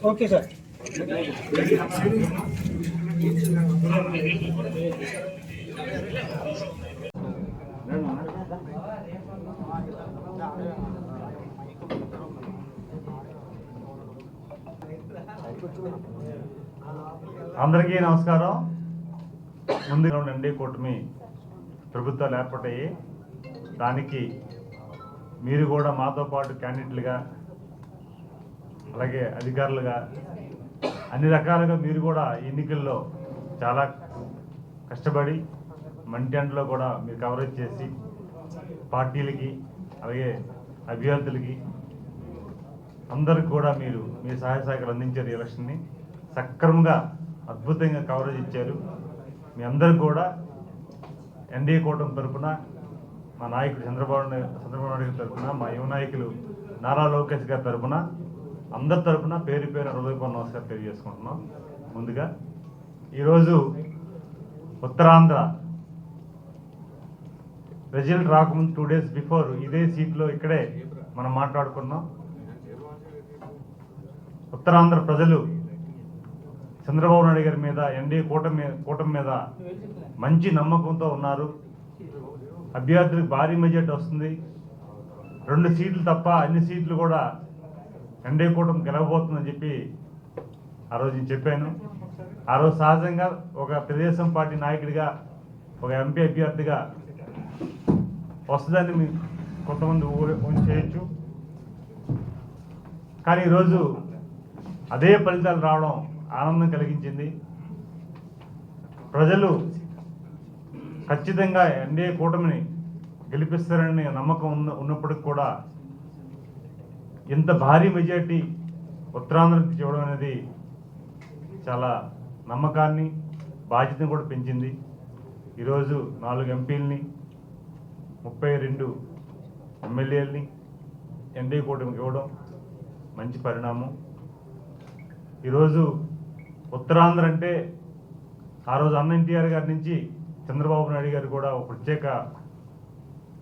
Okay sir. అందరికీ నమస్కారం. ముందుగా ఎన్డీఏ కూటమి ప్రభుత్వాలు ఏర్పడ్డాయి. దానికి మీరు కూడా మాతో పాటు క్యాండిడేట్లుగా అలాగే అధికారులుగా అన్ని రకాలుగా మీరు కూడా ఎన్నికల్లో చాలా కష్టపడి మంటెంట్లో కూడా మీరు కవరేజ్ చేసి పార్టీలకి అలాగే అభ్యర్థులకి అందరికి కూడా మీరు మీ సహాయ సహకారాలు అందించారు. ఈ ఎలక్షన్ని సక్రమంగా అద్భుతంగా కవరేజ్ ఇచ్చారు. మీ అందరికి కూడా ఎన్డీఏ కూటమి తరఫున మా నాయకుడు చంద్రబాబు నాయుడు గారి తరఫున, మా యువ నాయకులు నారా లోకేష్ గారి తరఫున, అందరి తరఫున పేరు పేరు హృదయపూర్వక నమస్కారం తెలియజేసుకుంటున్నాం. ముందుగా ఈరోజు ఉత్తరాంధ్ర రిజల్ట్ రాకముందు 2 days బిఫోర్ ఇదే సీట్లో ఇక్కడే మనం మాట్లాడుకున్నాం. ఉత్తరాంధ్ర ప్రజలు చంద్రబాబు నాయుడు గారి మీద ఎన్డీఏ కూటమి మీద మంచి నమ్మకంతో ఉన్నారు. అభ్యర్థులకు భారీ మెజార్టీ వస్తుంది. 2 సీట్లు తప్ప అన్ని సీట్లు కూడా ఎన్డీఏ కూటమి గెలవబోతుందని చెప్పి ఆ రోజు నేను చెప్పాను. ఆ రోజు సహజంగా ఒక తెలుగుదేశం పార్టీ నాయకుడిగా, ఒక ఎంపీ అభ్యర్థిగా వస్తుందని కొంతమంది చేయొచ్చు. కానీ ఈరోజు అదే ఫలితాలు రావడం ఆనందం కలిగించింది. ప్రజలు ఖచ్చితంగా ఎన్డీఏ కూటమిని గెలిపిస్తారని నమ్మకం ఉన్నప్పటికి కూడా ఇంత భారీ మెజార్టీ ఉత్తరాంధ్రకి చూడడం అనేది చాలా నమ్మకాన్ని, బాధ్యతను కూడా పెంచింది. ఈరోజు 4 ఎంపీలని 32 ఎమ్మెల్యేలని ఎన్డీఏ కూటమికి ఇవ్వడం మంచి పరిణామం. ఈరోజు ఉత్తరాంధ్ర అంటే ఆ రోజు అన్న ఎన్టీఆర్ గారి నుంచి చంద్రబాబు నాయుడు గారు కూడా ఒక ప్రత్యేక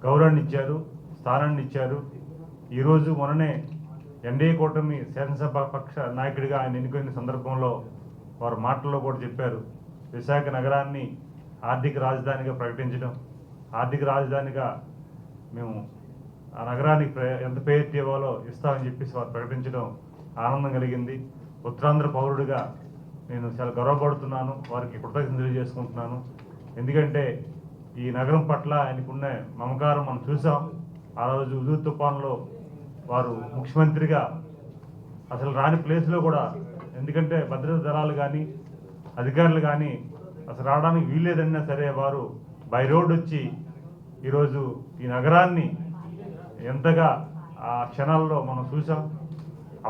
గౌరవాన్ని ఇచ్చారు, స్థానాన్ని ఇచ్చారు. ఈరోజు మొన్ననే ఎన్డీఏ కూటమి శాసనసభ పక్ష నాయకుడిగా ఆయన ఎన్నుకున్న సందర్భంలో వారు మాటల్లో కూడా చెప్పారు, విశాఖ నగరాన్ని ఆర్థిక రాజధానిగా ప్రకటించడం, ఆర్థిక రాజధానిగా మేము ఆ నగరానికి ఎంత పేరు ఇవ్వాలో ఇస్తామని చెప్పేసి వారు ప్రకటించడం ఆనందం కలిగింది. ఉత్తరాంధ్ర పౌరుడిగా నేను చాలా గర్వపడుతున్నాను, వారికి కృతజ్ఞతలు తెలియజేసుకుంటున్నాను. ఎందుకంటే ఈ నగరం పట్ల ఆయనకున్న మమకారం మనం చూసాం. ఆ రోజు ఉదూ తుఫాన్లో వారు ముఖ్యమంత్రిగా అసలు రాని ప్లేస్లో కూడా, ఎందుకంటే భద్రతా దళాలు కానీ అధికారులు కానీ అసలు రావడానికి వీల్లేదన్నా సరే వారు బై రోడ్ వచ్చి ఈరోజు ఈ నగరాన్ని ఎంతగా ఆ క్షణాల్లో మనం చూసాం.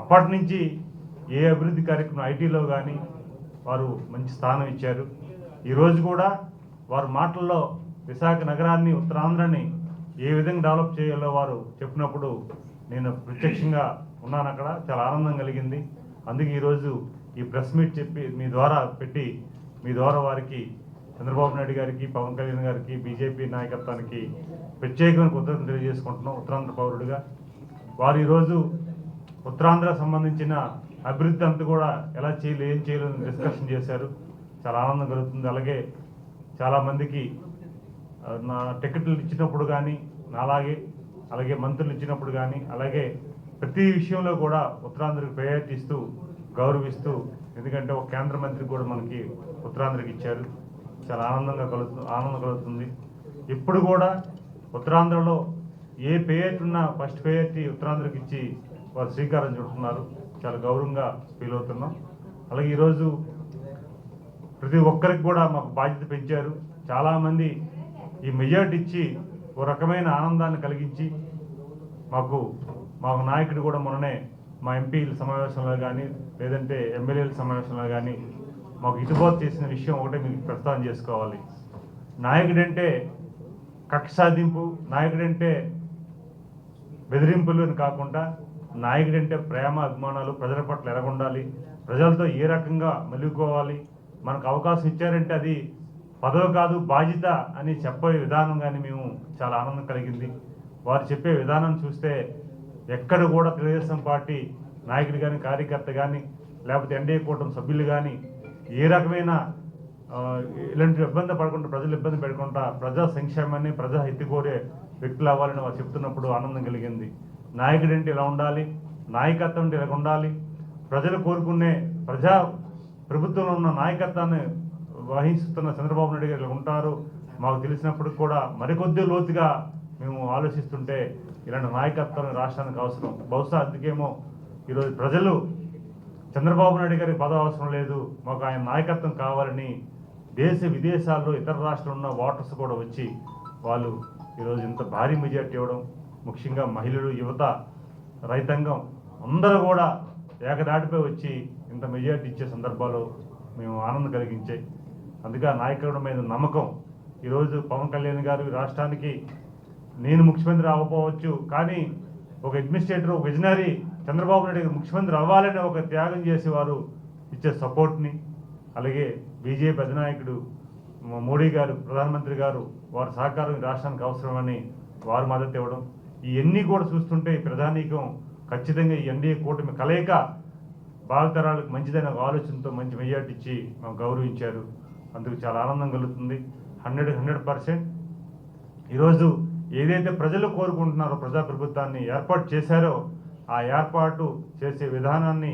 అప్పటి నుంచి ఏ అభివృద్ధి కార్యక్రమం ఐటీలో కానీ వారు మంచి స్థానం ఇచ్చారు. ఈరోజు కూడా వారు మాటల్లో విశాఖ నగరాన్ని, ఉత్తరాంధ్రని ఏ విధంగా డెవలప్ చేయాలో వారు చెప్పినప్పుడు నేను ప్రత్యక్షంగా ఉన్నాను. అక్కడ చాలా ఆనందం కలిగింది. అందుకే ఈరోజు ఈ ప్రెస్ మీట్ చెప్పి మీ ద్వారా పెట్టి మీ ద్వారా వారికి చంద్రబాబు నాయుడు గారికి, పవన్ కళ్యాణ్ గారికి, బీజేపీ నాయకత్వానికి ప్రత్యేకమైన కృతజ్ఞతలు తెలియజేసుకుంటున్నాం. ఉత్తరాంధ్ర పౌరుడిగా వారు ఈరోజు ఉత్తరాంధ్ర సంబంధించిన అభివృద్ధి అంతా కూడా ఎలా చేయాలి, ఏం చేయాలని డిస్కషన్ చేశారు. చాలా ఆనందం కలుగుతుంది. అలాగే చాలామందికి నా టికెట్లు ఇచ్చినప్పుడు కానీ, అలాగే మంత్రులు ఇచ్చినప్పుడు కానీ, అలాగే ప్రతి విషయంలో కూడా ఉత్తరాంధ్రకి ప్రయారిటీ ఇస్తూ గౌరవిస్తూ, ఎందుకంటే ఒక కేంద్ర మంత్రి కూడా మనకి ఉత్తరాంధ్రకి ఇచ్చారు. చాలా ఆనందం కలుగుతుంది. ఇప్పుడు కూడా ఉత్తరాంధ్రలో ఏ ప్రయారిటీ ఉన్నా ఫస్ట్ ప్రయారిటీ ఉత్తరాంధ్రకి ఇచ్చి వారు శ్రీకారం చుడుతున్నారు. చాలా గౌరవంగా ఫీల్ అవుతున్నాం. అలాగే ఈరోజు ప్రతి ఒక్కరికి కూడా మాకు బాధ్యత పెంచారు. చాలామంది ఈ మెజార్టీ ఇచ్చి ఒక రకమైన ఆనందాన్ని కలిగించి మాకు నాయకుడు కూడా మొన్ననే మా ఎంపీల సమావేశంలో కానీ లేదంటే ఎమ్మెల్యేల సమావేశంలో కానీ మాకు ఇటుబాటు చేసిన విషయం ఒకటే మీకు ప్రస్తావన చేసుకోవాలి. నాయకుడంటే కక్ష సాధింపు, నాయకుడంటే బెదిరింపులు అని కాకుండా నాయకుడంటే ప్రేమ, అభిమానాలు, ప్రజల పట్ల ఎలాగుండాలి, ప్రజలతో ఏ రకంగా మెలుగుకోవాలి, మనకు అవకాశం ఇచ్చారంటే అది పదవి కాదు బాధ్యత అని చెప్పే విధానం కానీ మేము చాలా ఆనందం కలిగింది. వారు చెప్పే విధానం చూస్తే ఎక్కడ కూడా తెలుగుదేశం పార్టీ నాయకుడు కానీ కార్యకర్త కానీ లేకపోతే ఎన్డీఏ కూటమి సభ్యులు కానీ ఏ రకమైన ఇలాంటి ఇబ్బంది పడకుండా ప్రజలు ఇబ్బంది పడకుండా ప్రజా సంక్షేమాన్ని ప్రజా హితి కోరే వ్యక్తులు అవ్వాలని వారు చెప్తున్నప్పుడు ఆనందం కలిగింది. నాయకుడు అంటే ఇలా ఉండాలి, నాయకత్వం అంటే ఇలా ఉండాలి, ప్రజలు కోరుకునే ప్రజా ప్రభుత్వంలో ఉన్న నాయకత్వాన్ని వహిస్తున్న చంద్రబాబు నాయుడు గారు ఇలా ఉంటారు మాకు తెలిసినప్పుడు కూడా మరికొద్ది లోతుగా మేము ఆలోచిస్తుంటే ఇలాంటి నాయకత్వం రాష్ట్రానికి అవసరం. బహుశా అందుకేమో ఈరోజు ప్రజలు చంద్రబాబు నాయుడు గారికి పదవి అవసరం లేదు, మాకు ఆయన నాయకత్వం కావాలని దేశ విదేశాల్లో ఇతర రాష్ట్రాల్లో ఉన్న ఓటర్స్ కూడా వచ్చి వాళ్ళు ఈరోజు ఇంత భారీ మెజార్టీ ఇవ్వడం, ముఖ్యంగా మహిళలు, యువత, రైతాంగం అందరూ కూడా ఏకదాటిపై వచ్చి ఇంత మెజార్టీ ఇచ్చే సందర్భాలు మేము ఆనందం కలిగించాయి. అందుకే ఆ నాయకుడి మీద నమ్మకం. ఈరోజు పవన్ కళ్యాణ్ గారు రాష్ట్రానికి నేను ముఖ్యమంత్రి అవ్వకపోవచ్చు కానీ ఒక అడ్మినిస్ట్రేటర్, ఒక విజనరీ చంద్రబాబు నాయుడు గారు ముఖ్యమంత్రి అవ్వాలని ఒక త్యాగం చేసేవారు ఇచ్చే సపోర్ట్ని, అలాగే బీజేపీ అధినాయకుడు మోడీ గారు, ప్రధానమంత్రి గారు వారి సహకారం రాష్ట్రానికి అవసరమని వారు మద్దతు ఇవ్వడం, ఇవన్నీ కూడా చూస్తుంటే ప్రధానికం ఖచ్చితంగా ఈ ఎన్డీఏ కూటమి కలయిక భావితరాలకు మంచిదైన ఆలోచనతో మంచి మెజార్టీ ఇచ్చి మాకు గౌరవించారు. అందుకు చాలా ఆనందం కలుగుతుంది. 100% ఈరోజు ఏదైతే ప్రజలు కోరుకుంటున్నారో ప్రజాప్రభుత్వాన్ని ఏర్పాటు చేశారో ఆ ఏర్పాటు చేసే విధానాన్ని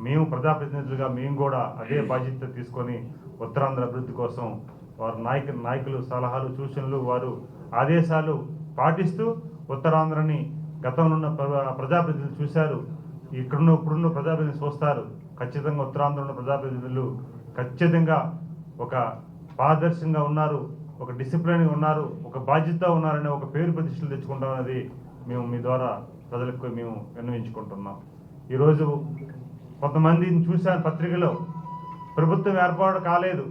మేము ప్రజాప్రతినిధులుగా మేము కూడా అదే బాధ్యత తీసుకొని ఉత్తరాంధ్ర అభివృద్ధి కోసం వారు నాయకులు సలహాలు, సూచనలు, వారు ఆదేశాలు పాటిస్తూ ఉత్తరాంధ్రని గతంలో ఉన్న ప్రజాప్రతినిధులు చూశారు, ఇప్పుడున్న ప్రజాప్రతినిధులు చూస్తారు. ఖచ్చితంగా ఉత్తరాంధ్ర ఉన్న ప్రజాప్రతినిధులు ఖచ్చితంగా ఒక పారదర్శకంగా ఉన్నారు, ఒక డిసిప్లిన్గా ఉన్నారు, ఒక బాధ్యత ఉన్నారనే ఒక పేరు ప్రతిష్టలు తెచ్చుకుంటాం అనేది మేము మీ ద్వారా ప్రజలకు మేము విన్నవించుకుంటున్నాం. ఈరోజు కొంతమందిని చూశాను పత్రికలో, ప్రభుత్వం ఏర్పాటు కాలేదు,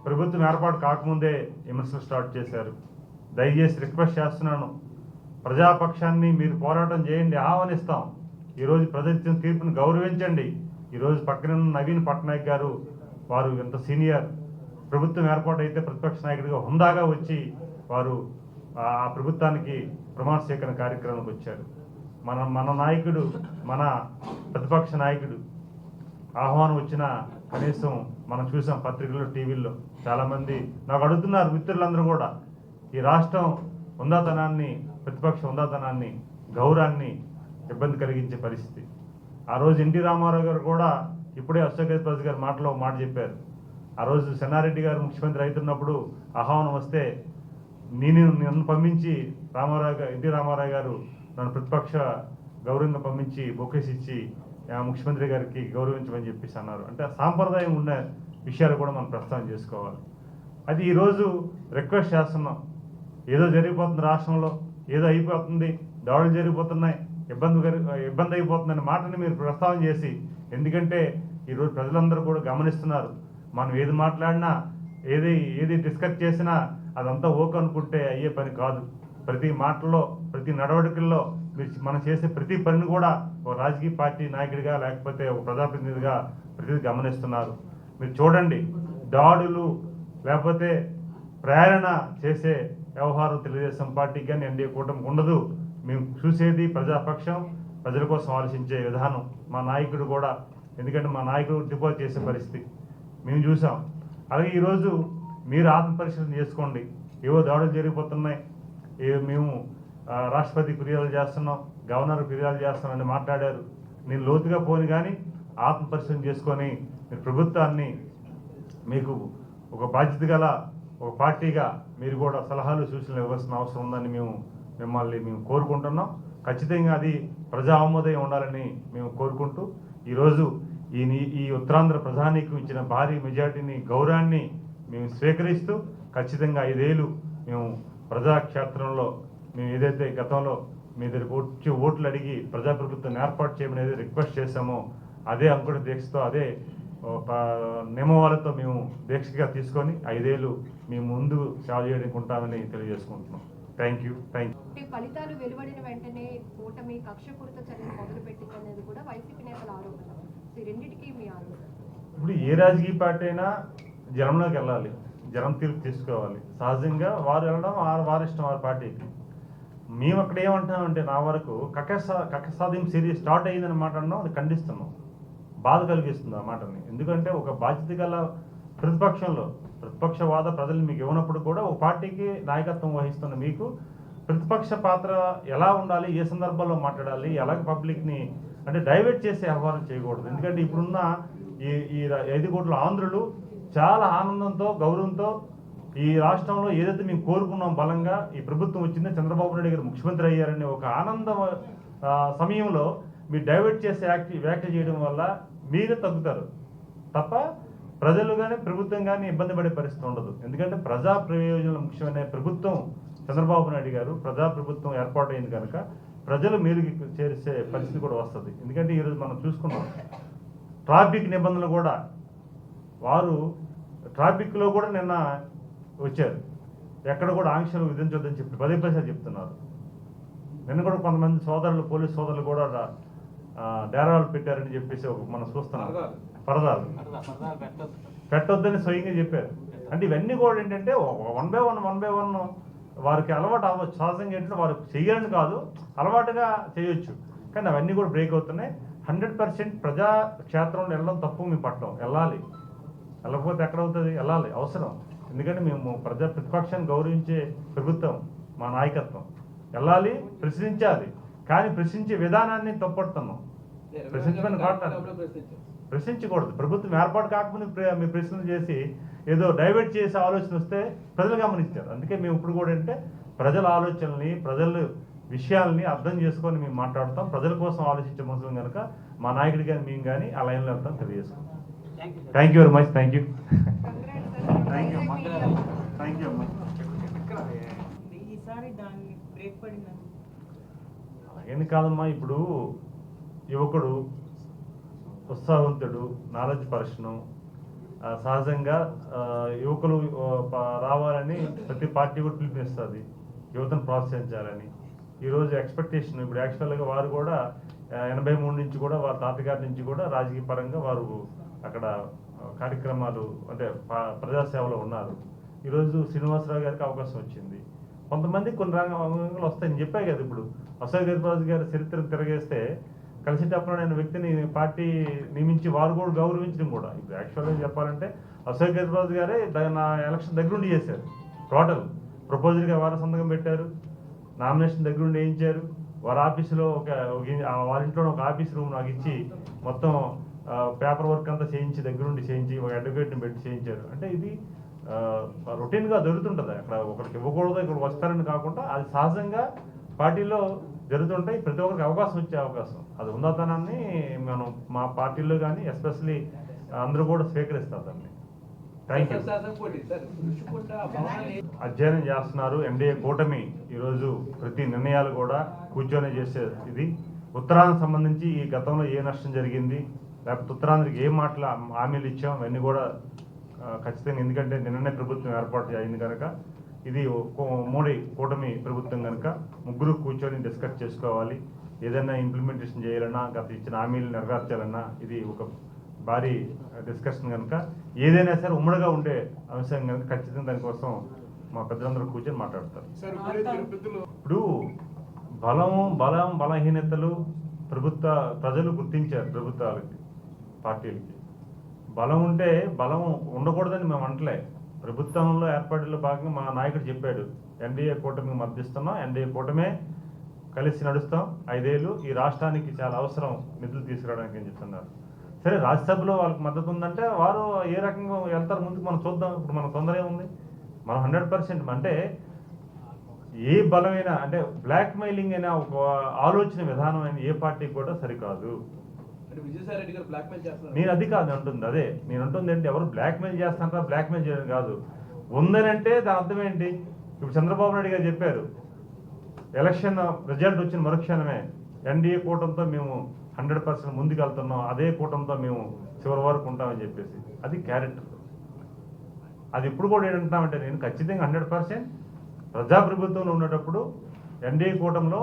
ప్రభుత్వం ఏర్పాటు కాకముందే విమర్శలు స్టార్ట్ చేశారు. దయచేసి రిక్వెస్ట్ చేస్తున్నాను, ప్రజాపక్షాన్ని మీరు పోరాటం చేయండి, ఆహ్వానిస్తాం. ఈరోజు ప్రజలు ఇచ్చిన తీర్పును గౌరవించండి. ఈరోజు పక్కన ఉన్న నవీన్ పట్నాయక్ గారు వారు ఎంత సీనియర్, ప్రభుత్వం ఏర్పాటు అయితే ప్రతిపక్ష నాయకుడిగా హుందాగా వచ్చి వారు ఆ ప్రభుత్వానికి ప్రమాణ స్వీకరణ కార్యక్రమానికి వచ్చారు. మన నాయకుడు, మన ప్రతిపక్ష నాయకుడు ఆహ్వానం వచ్చిన కనీసం మనం చూసాం పత్రికల్లో, టీవీల్లో చాలామంది నాకు అడుగుతున్నారు మిత్రులందరూ కూడా, ఈ రాష్ట్రం హుందాతనాన్ని, ప్రతిపక్ష హుందాతనాన్ని, గౌరవాన్ని ఇబ్బంది కలిగించే పరిస్థితి. ఆ రోజు ఎన్టీ రామారావు గారు కూడా ఇప్పుడే అశోక్ గజపతి గారు మాట చెప్పారు. ఆ రోజు చెన్నారెడ్డి గారు ముఖ్యమంత్రి అవుతున్నప్పుడు ఆహ్వానం వస్తే నన్ను పంపించి ఎన్టీ రామారావు గారు నన్ను ప్రతిపక్ష గౌరవంగా పంపించి బొకేస్ ఇచ్చి ముఖ్యమంత్రి గారికి గౌరవించమని చెప్పేసి అన్నారు. అంటే సాంప్రదాయం ఉన్న విషయాలు కూడా మనం ప్రస్తావన చేసుకోవాలి. అది ఈరోజు రిక్వెస్ట్ చేస్తున్నాం. ఏదో జరిగిపోతుంది రాష్ట్రంలో, ఏదో అయిపోతుంది, దాడులు జరిగిపోతున్నాయి, ఇబ్బంది అయిపోతుందనే మాటని మీరు ప్రస్తావన చేసి, ఎందుకంటే ఈరోజు ప్రజలందరూ కూడా గమనిస్తున్నారు, మనం ఏది మాట్లాడినా ఏది డిస్కస్ చేసినా అదంతా ఓకే అనుకుంటే అయ్యే పని కాదు. ప్రతి మాటల్లో, ప్రతి నడవడికల్లో మనం చేసే ప్రతి పనిని కూడా ఒక రాజకీయ పార్టీ నాయకుడిగా లేకపోతే ఒక ప్రజాప్రతినిధిగా ప్రతిదీ గమనిస్తున్నారు. మీరు చూడండి, దాడులు లేకపోతే ప్రేరణ చేసే వ్యవహారం తెలుగుదేశం పార్టీకి కానీ ఎన్డీఏ కూటమికి ఉండదు. మేము చూసేది ప్రజాపక్షం, ప్రజల కోసం ఆలోచించే విధానం. మా నాయకుడు కూడా, ఎందుకంటే మా నాయకుడు డిపోజ్ చేసే పరిస్థితి మేము చూసాం. అలాగే ఈరోజు మీరు ఆత్మపరిశీలన చేసుకోండి. ఏవో దాడులు జరిగిపోతున్నాయి, మేము రాష్ట్రపతి ఫిర్యాదు చేస్తున్నాం, గవర్నర్ ఫిర్యాదు చేస్తున్నాం అని మాట్లాడారు. నేను లోతుగా పోని కానీ ఆత్మపరిశీలన చేసుకొని మీరు ప్రభుత్వాన్ని, మీకు ఒక బాధ్యత గల ఒక పార్టీగా మీరు కూడా సలహాలు, సూచనలు ఇవ్వాల్సిన అవసరం ఉందని మిమ్మల్ని కోరుకుంటున్నాం. ఖచ్చితంగా అది ప్రజా ఆమోదం ఉండాలని మేము కోరుకుంటూ ఈరోజు ఈ ఉత్తరాంధ్ర ప్రధానికి ఇచ్చిన భారీ మెజార్టీని, గౌరవాన్ని మేము స్వీకరిస్తూ ఖచ్చితంగా 5 ఏళ్ళు మేము ప్రజాక్షేత్రంలో మేము ఏదైతే గతంలో మీ దగ్గరకు వచ్చి ఓట్లు అడిగి ప్రజాప్రభుత్వాన్ని ఏర్పాటు చేయమని ఏదైతే రిక్వెస్ట్ చేశామో అదే అంకుట దీక్షతో, అదే నియమాలతో మేము దీక్షగా తీసుకొని 5 ఏళ్ళు మేము ముందు సేవ చేయడానికి ఉంటామని తెలియజేసుకుంటున్నాం. Thank you. ఫలితాలు వెలువడిన వెంటనే కూటమి కక్షపూరిత చర్యలు మొదలుపెట్టిందనేది కూడా వైసీపీ నేతల ఆరోపణ. రెండింటికి మీ ఆలోచన? ఇప్పుడు ఏ రాజకీయ పార్టీ అయినా జనంలోకి వెళ్ళాలి. జనం తీర్పు తీసుకోవాలి. సహజంగా వారు వెళ్ళడం వారి ఇష్టం, వారి పార్టీకి. మేము అక్కడ ఏమంటున్నామంటే, నా వరకు కక్ష సిరీస్ స్టార్ట్ అయ్యిందని మాట్లాడినాం, అది ఖండిస్తున్నాం. బాధ కలిగిస్తుంది ఆ మాటని. ఎందుకంటే ఒక బాధ్యత గల ప్రతిపక్షవాద ప్రజలు మీకు ఇవ్వనప్పుడు కూడా ఒక పార్టీకి నాయకత్వం వహిస్తున్న మీకు ప్రతిపక్ష పాత్ర ఎలా ఉండాలి, ఏ సందర్భాల్లో మాట్లాడాలి, ఎలాగ పబ్లిక్ని అంటే డైవర్ట్ చేసే వ్యవహారం చేయకూడదు. ఎందుకంటే ఇప్పుడున్న ఈ 5 కోట్ల ఆంధ్రులు చాలా ఆనందంతో, గౌరవంతో ఈ రాష్ట్రంలో ఏదైతే మేము కోరుకున్నాం బలంగా ఈ ప్రభుత్వం వచ్చిందో, చంద్రబాబు నాయుడు గారు ముఖ్యమంత్రి అయ్యారనే ఒక ఆనంద సమయంలో మీరు డైవర్ట్ చేసే వ్యాఖ్య చేయడం వల్ల మీరే తగ్గుతారు తప్ప ప్రజలు కానీ ప్రభుత్వం కానీ ఇబ్బంది పడే పరిస్థితి ఉండదు. ఎందుకంటే ప్రజా ప్రయోజనాలు ముఖ్యమైన ప్రభుత్వం చంద్రబాబు నాయుడు గారు, ప్రజా ప్రభుత్వం ఏర్పాటైంది కనుక ప్రజలు మేలుకి చేసే పరిస్థితి కూడా వస్తుంది. ఎందుకంటే ఈరోజు మనం చూసుకున్నాం ట్రాఫిక్ నిబంధనలు కూడా వారు ట్రాఫిక్లో కూడా నిన్న వచ్చారు, ఎక్కడ కూడా ఆంక్షలు విధించొద్దని చెప్పి పదే చెప్తున్నారు. నిన్న కూడా కొంతమంది సోదరులు, పోలీస్ సోదరులు కూడా డేరాలు పెట్టారని చెప్పేసి మనం చూస్తున్నాం. పరదాలు పెట్టొద్దని స్వయంగా చెప్పారు. అంటే ఇవన్నీ కూడా ఏంటంటే వన్ బై వన్ వారికి అలవాటు అవ్వచ్చు. సహజంగా ఏంటంటే వారు చెయ్యాలని కాదు, అలవాటుగా చేయొచ్చు. కానీ అవన్నీ కూడా బ్రేక్ అవుతున్నాయి. 100% ప్రజా క్షేత్రంలో వెళ్ళడం తప్పు, మేము పట్టడం వెళ్ళాలి. వెళ్ళకపోతే ఎక్కడవుతుంది? వెళ్ళాలి, అవసరం. ఎందుకంటే మేము ప్రతిపక్షాన్ని గౌరవించే ప్రభుత్వం, మా నాయకత్వం వెళ్ళాలి, ప్రశ్నించాలి. కానీ ప్రశ్నించే విధానాన్ని తప్పడుతున్నాం. ప్రశ్నించమని ప్రశ్నించకూడదు. ప్రభుత్వం ఏర్పాటు కాకముందు మీ ప్రశ్నలు చేసి ఏదో డైవర్ట్ చేసే ఆలోచన వస్తే ప్రజలు గమనించారు. అందుకే మేము ఇప్పుడు కూడా అంటే ప్రజల ఆలోచనల్ని, ప్రజల విషయాల్ని అర్థం చేసుకొని మేము మాట్లాడతాం. ప్రజల కోసం ఆలోచించే మనుషులు కనుక మా నాయకుడి కానీ మేము కానీ ఆ లైన్లో వెళ్తాం తెలియజేసుకుంటాం. Thank you very much. Thank you అమ్మా. అలాగేని కాదమ్మా, ఇప్పుడు యువకుడు ఉత్సాహవంతుడు, నాలెడ్జ్ పర్సన్, సహజంగా యువకులు రావాలని ప్రతి పార్టీ కూడా పిలుపునిస్తుంది, యువతను ప్రోత్సహించాలని. ఈరోజు ఎక్స్పెక్టేషన్ ఇప్పుడు యాక్చువల్గా వారు కూడా 83 నుంచి కూడా వారి తాతగారి నుంచి కూడా రాజకీయ పరంగా వారు అక్కడ కార్యక్రమాలు అంటే ప్రజాసేవలో ఉన్నారు. ఈరోజు శ్రీనివాసరావు గారికి అవకాశం వచ్చింది. కొంతమంది కొన్ని రంగాలు వస్తాయని చెప్పాయి కదా. ఇప్పుడు అశోక్ గజపతిరాజు గారి చరిత్ర తిరగేస్తే కలిసిటప్పుడు అనే వ్యక్తిని పార్టీ నియమించి వారు కూడా గౌరవించడం కూడా. ఇప్పుడు యాక్చువల్గా చెప్పాలంటే అశోక్ గజపతిరాజు గారే నా ఎలక్షన్ దగ్గరుండి చేశారు. టోటల్ ప్రపోజల్గా వారు సంతకం పెట్టారు, నామినేషన్ దగ్గరుండి వేయించారు. వారి ఆఫీసులో వారి ఇంట్లో ఒక ఆఫీస్ రూమ్ నాకు ఇచ్చి మొత్తం పేపర్ వర్క్ అంతా చేయించి దగ్గరుండి చేయించి ఒక అడ్వకేట్ని పెట్టి చేయించారు. అంటే ఇది రొటీన్గా జరుగుతుంటుంది. అక్కడ ఒకరికి ఇవ్వకూడదు, ఇక్కడ వస్తారని కాకుండా అది సహజంగా పార్టీలో జరుగుతుంటాయి. ప్రతి ఒక్కరికి అవకాశం వచ్చే అవకాశం అది ఉన్నతనాన్ని మనం మా పార్టీలో కానీ ఎస్పెషలీ అందరూ కూడా స్వీకరిస్తారు దాన్ని. Thank you. అధ్యయనం చేస్తున్నారు. ఎన్డీఏ కూటమి ఈరోజు ప్రతి నిర్ణయాలు కూడా కూర్చొని చేసే ఇది. ఉత్తరాంధ్ర సంబంధించి ఈ గతంలో ఏ నష్టం జరిగింది, లేకపోతే ఉత్తరాంధ్రకి ఏ మాటలు హామీలు ఇచ్చాం, ఇవన్నీ కూడా ఖచ్చితంగా. ఎందుకంటే నిన్ననే ప్రభుత్వం ఏర్పాటు అయింది కనుక ఇది ఉమ్మడి కూటమి ప్రభుత్వం కనుక ముగ్గురు కూర్చొని డిస్కస్ చేసుకోవాలి. ఏదైనా ఇంప్లిమెంటేషన్ చేయాలన్నా, గత ఇచ్చిన హామీలు నెరవేర్చాలన్నా ఇది ఒక భారీ డిస్కషన్ కనుక ఏదైనా సరే ఉమ్మడిగా ఉండే అంశం కనుక ఖచ్చితంగా దానికోసం మా పెద్దలందరూ కూర్చొని మాట్లాడతారు. ఇప్పుడు బలహీనతలు ప్రజలు గుర్తించారు. ప్రభుత్వాలకి, పార్టీలకి బలం ఉంటే బలం ఉండకూడదని మేము అంటలే. ప్రభుత్వంలో ఏర్పాటులో భాగంగా మా నాయకుడు చెప్పాడు, ఎన్డీఏ కూటమికి మద్దతిస్తున్నాం, ఎన్డీఏ కూటమే కలిసి నడుస్తాం, 5 ఏళ్ళు ఈ రాష్ట్రానికి చాలా అవసరం నిధులు తీసుకురావడానికి అని చెప్తున్నారు. సరే, రాజ్యసభలో వాళ్ళకి మద్దతు ఉందంటే వారు ఏ రకంగా వెళ్తారు ముందుకు మనం చూద్దాం. ఇప్పుడు మన తొందర ఏముంది? మనం 100% అంటే ఏ బలమైన అంటే బ్లాక్ మెయిలింగ్ అయినా ఒక ఆలోచన విధానం అయిన ఏ పార్టీకి కూడా సరికాదు. నేను అది కాదు అంటుంది. అదే నేను అంటుంది ఏంటి, ఎవరు బ్లాక్మెయిల్ చేస్తారా, బ్లాక్మెయిల్ చేయడం కాదు. ఉందనంటే దాని అర్థం ఏంటి? ఇప్పుడు చంద్రబాబు నాయుడు గారు చెప్పారు, ఎలక్షన్ రిజల్ట్ వచ్చిన మరుక్షణమే ఎన్డీఏ కూటమితో మేము 100% ముందుకు వెళ్తున్నాం, అదే కూటమితో మేము చివరి వరకు ఉంటామని చెప్పేసి. అది క్యారెక్టర్. అది ఇప్పుడు కూడా ఏంటంటామంటే నేను ఖచ్చితంగా 100% ప్రజాప్రభుత్వంలో ఉండేటప్పుడు ఎన్డీఏ కూటమిలో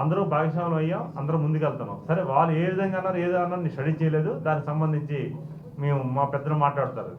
అందరూ భాగస్వాములు అయ్యాం, అందరూ ముందుకు వెళ్తున్నాం. సరే, వాళ్ళు ఏ విధంగా అన్నారు, ఏదో అన్నారు, నేను స్టడీ చేయలేదు, దానికి సంబంధించి మేము మా పెద్దలు మాట్లాడతారు.